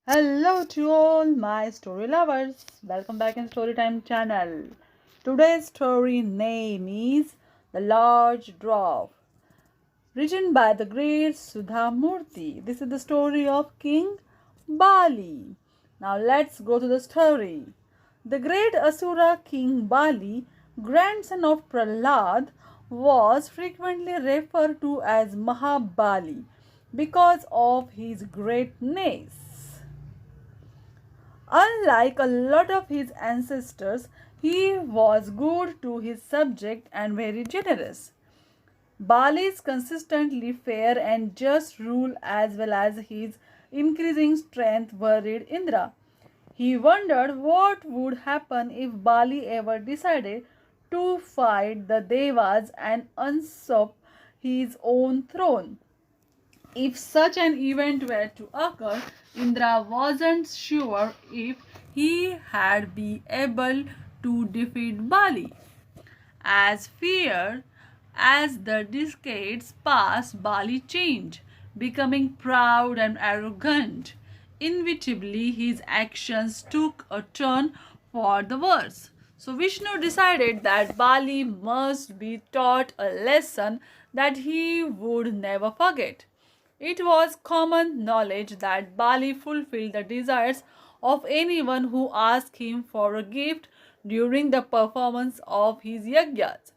Hello to all my story lovers. Welcome back in Storytime channel. Today's story name is The Large Dwarf, written by the great Sudha Murty. This is the story of King Bali. Now let's go to the story. The great Asura King Bali, grandson of Prahlad, was frequently referred to as Mahabali because of his greatness. Unlike a lot of his ancestors, he was good to his subject and very generous. Bali's consistently fair and just rule as well as his increasing strength worried Indra. He wondered what would happen if Bali ever decided to fight the Devas and usurp his own throne. If such an event were to occur, Indra wasn't sure if he had be able to defeat Bali. As feared as the decades passed, Bali changed, becoming proud and arrogant. Inevitably, his actions took a turn for the worse. So Vishnu decided that Bali must be taught a lesson that he would never forget. It was common knowledge that Bali fulfilled the desires of anyone who asked him for a gift during the performance of his yajnas.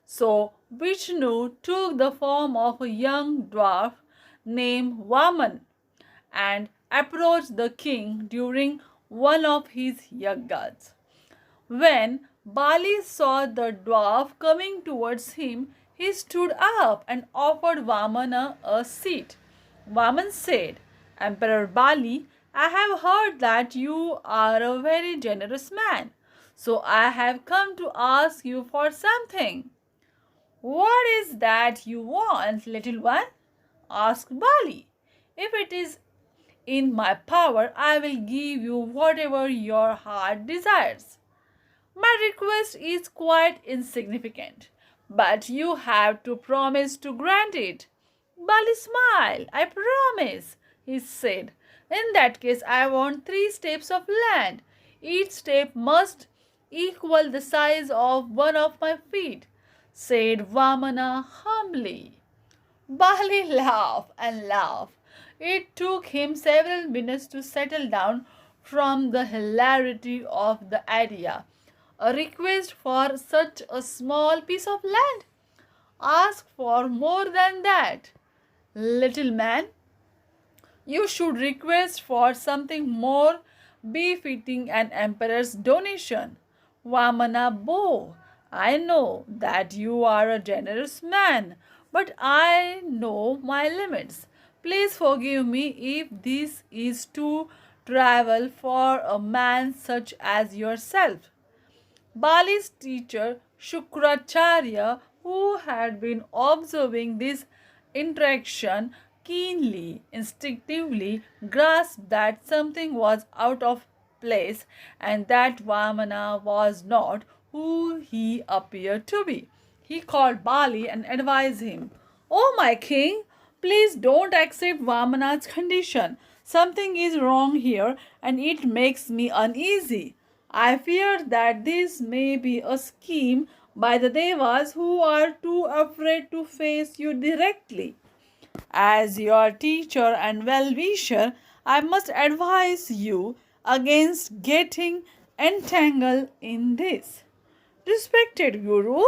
So Vishnu took the form of a young dwarf named Vaman and approached the king during one of his yajnas. When Bali saw the dwarf coming towards him, he stood up and offered Vamana a seat. Vaman said, Emperor Bali, I have heard that you are a very generous man, so I have come to ask you for something. What is that you want, little one? Asked Bali. If it is in my power, I will give you whatever your heart desires. My request is quite insignificant, but you have to promise to grant it. Bali smiled. I promise, he said. In that case, I want 3 steps of land. Each step must equal the size of one of my feet, said Vamana humbly. Bali laughed and laughed. It took him several minutes to settle down from the hilarity of the idea. A request for such a small piece of land? Ask for more than that. Little man, you should request for something more befitting an emperor's donation. Vamana bowed. I know that you are a generous man, but I know my limits. Please forgive me if this is too trivial for a man such as yourself. Bali's teacher Shukracharya, who had been observing this interaction keenly, instinctively grasped that something was out of place and that Vamana was not who he appeared to be. He called Bali and advised him, Oh, my king, please don't accept Vamana's condition. Something is wrong here and it makes me uneasy. I fear that this may be a scheme by the Devas who are too afraid to face you directly. As your teacher and well wisher, I must advise you against getting entangled in this. Respected Guru,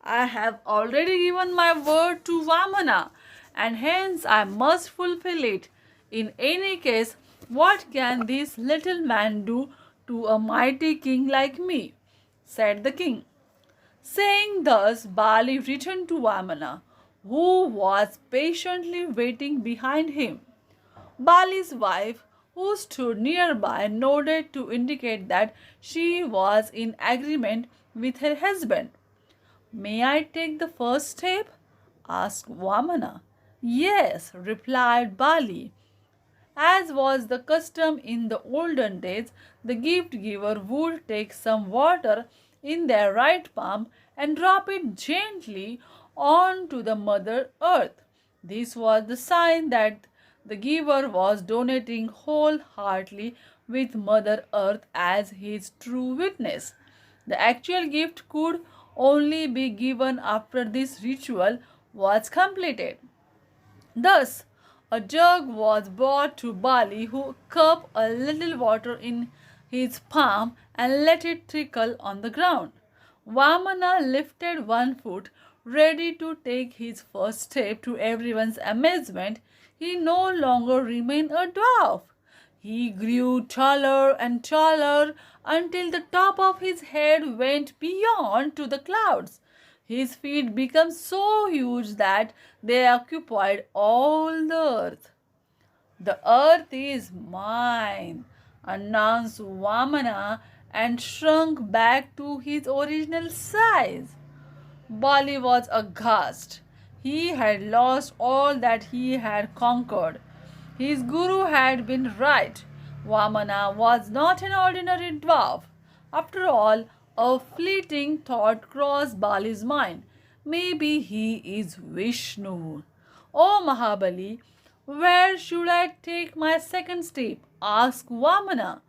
I have already given my word to Vamana, and hence I must fulfill it. In any case, what can this little man do to a mighty king like me? Said the king. Saying thus, Bali returned to Vamana, who was patiently waiting behind him. Bali's wife, who stood nearby, nodded to indicate that she was in agreement with her husband. May I take the first step? Asked Vamana. Yes, replied Bali. As was the custom in the olden days, the gift giver would take some water in their right palm and drop it gently onto the Mother Earth. This was the sign that The giver was donating wholeheartedly with Mother Earth as his true witness. The actual gift could only be given after this ritual was completed. Thus, a jug was brought to Bali, who cupped a little water in his palm and let it trickle on the ground. Vamana lifted one foot, ready to take his first step. To everyone's amazement, he no longer remained a dwarf. He grew taller and taller until the top of his head went beyond to the clouds. His feet became so huge that they occupied all the earth. The earth is mine, announced Vamana and shrunk back to his original size. Bali was aghast. He had lost all that he had conquered. His guru had been right. Vamana was not an ordinary dwarf. After all, a fleeting thought crossed Bali's mind. Maybe he is Vishnu. Oh Mahabali, where should I take my second step? Asked Vamana.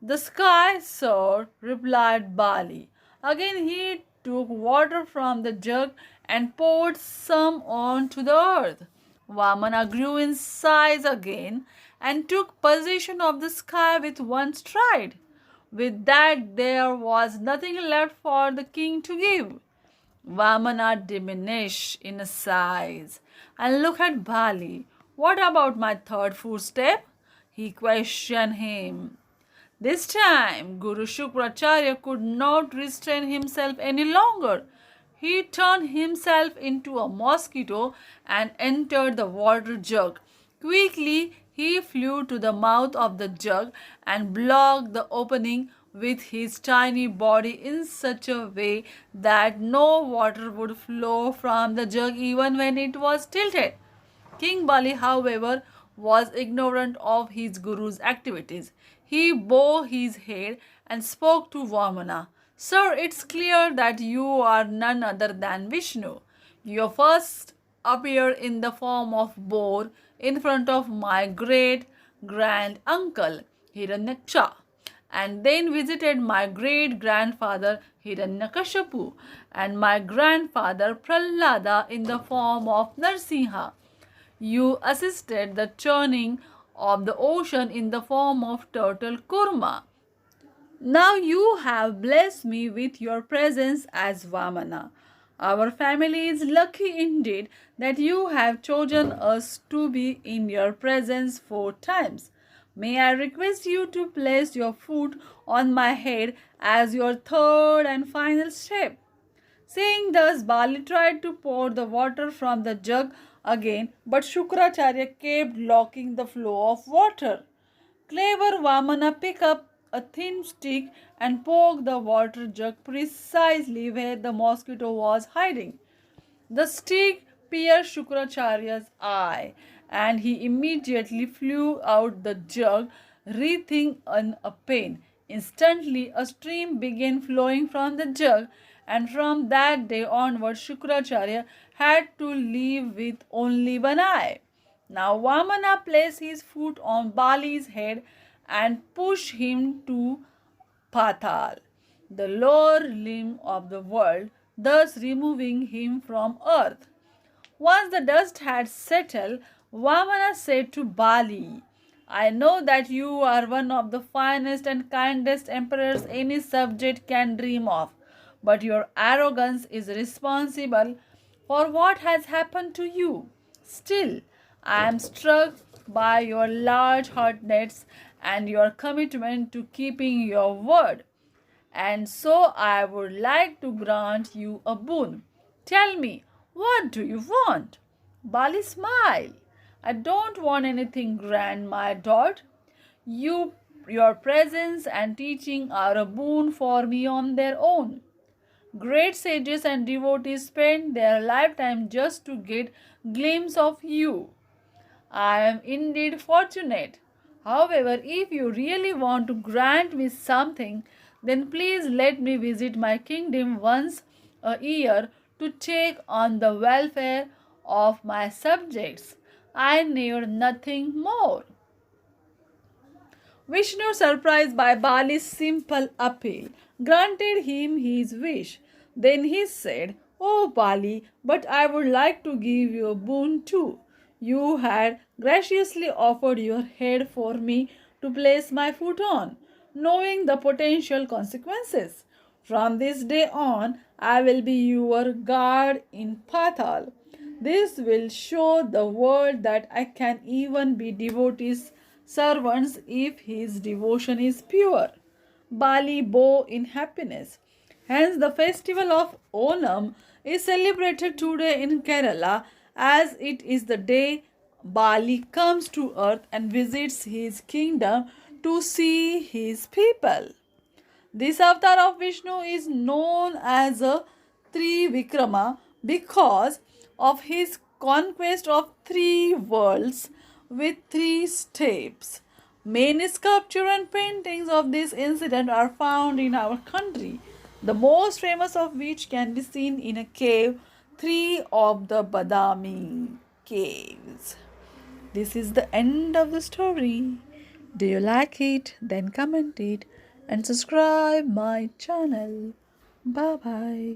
The sky, sir, replied Bali. Again he took water from the jug and poured some onto the earth. Vamana grew in size again and took possession of the sky with one stride. With that, there was nothing left for the king to give. Vamana diminished in size and looked at Bali. What about my third footstep? He questioned him. This time, Guru Shukracharya could not restrain himself any longer. He turned himself into a mosquito and entered the water jug. Quickly, he flew to the mouth of the jug and blocked the opening with his tiny body in such a way that no water would flow from the jug even when it was tilted. King Bali, however, was ignorant of his guru's activities. He bowed his head and spoke to Vamana. Sir, it's clear that you are none other than Vishnu. You first appeared in the form of boar in front of my great grand uncle Hiranyaksha, and then visited my great grandfather Hiranyakashipu and my grandfather Prahlada in the form of Narsimha. You assisted the churning of the ocean in the form of turtle Kurma. Now you have blessed me with your presence as Vamana. Our family is lucky indeed that you have chosen us to be in your presence 4 times. May I request you to place your foot on my head as your third and final step. Saying thus, Bali tried to pour the water from the jug again, but Shukracharya kept blocking the flow of water. Clever Vamana picked up a thin stick and poked the water jug precisely where the mosquito was hiding. The stick pierced Shukracharya's eye, and he immediately flew out the jug, writhing in a pain. Instantly, a stream began flowing from the jug, and from that day onward, Shukracharya had to live with only one eye. Now, Vamana placed his foot on Bali's head and pushed him to Patal, the lower limb of the world, thus removing him from earth. Once the dust had settled, Vamana said to Bali, I know that you are one of the finest and kindest emperors any subject can dream of, but your arrogance is responsible for what has happened to you. Still, I am struck by your large heartedness and your commitment to keeping your word, and so I would like to grant you a boon. Tell me, what do you want? Bali smiled. I don't want anything grand, my daughter. Your presence and teaching are a boon for me on their own. Great sages and devotees spend their lifetime just to get glimpse of you. I am indeed fortunate. However, if you really want to grant me something, then please let me visit my kingdom once a year to check on the welfare of my subjects. I need nothing more. Vishnu, surprised by Bali's simple appeal, granted him his wish. Then he said, "Oh Bali, but I would like to give you a boon too. You had graciously offered your head for me to place my foot on, knowing the potential consequences. From this day on, I will be your guard in Patal. This will show the world that I can even be devotees' servants if his devotion is pure. Bali bow in happiness. Hence, the festival of Onam is celebrated today in Kerala as it is the day Bali comes to earth and visits his kingdom to see his people. This avatar of Vishnu is known as a Trivikrama because of his conquest of three worlds with three steps. Many sculpture and paintings of this incident are found in our country, the most famous of which can be seen in a cave, three of the Badami caves. This is the end of the story. Do you like it? Then comment it and subscribe my channel. Bye bye.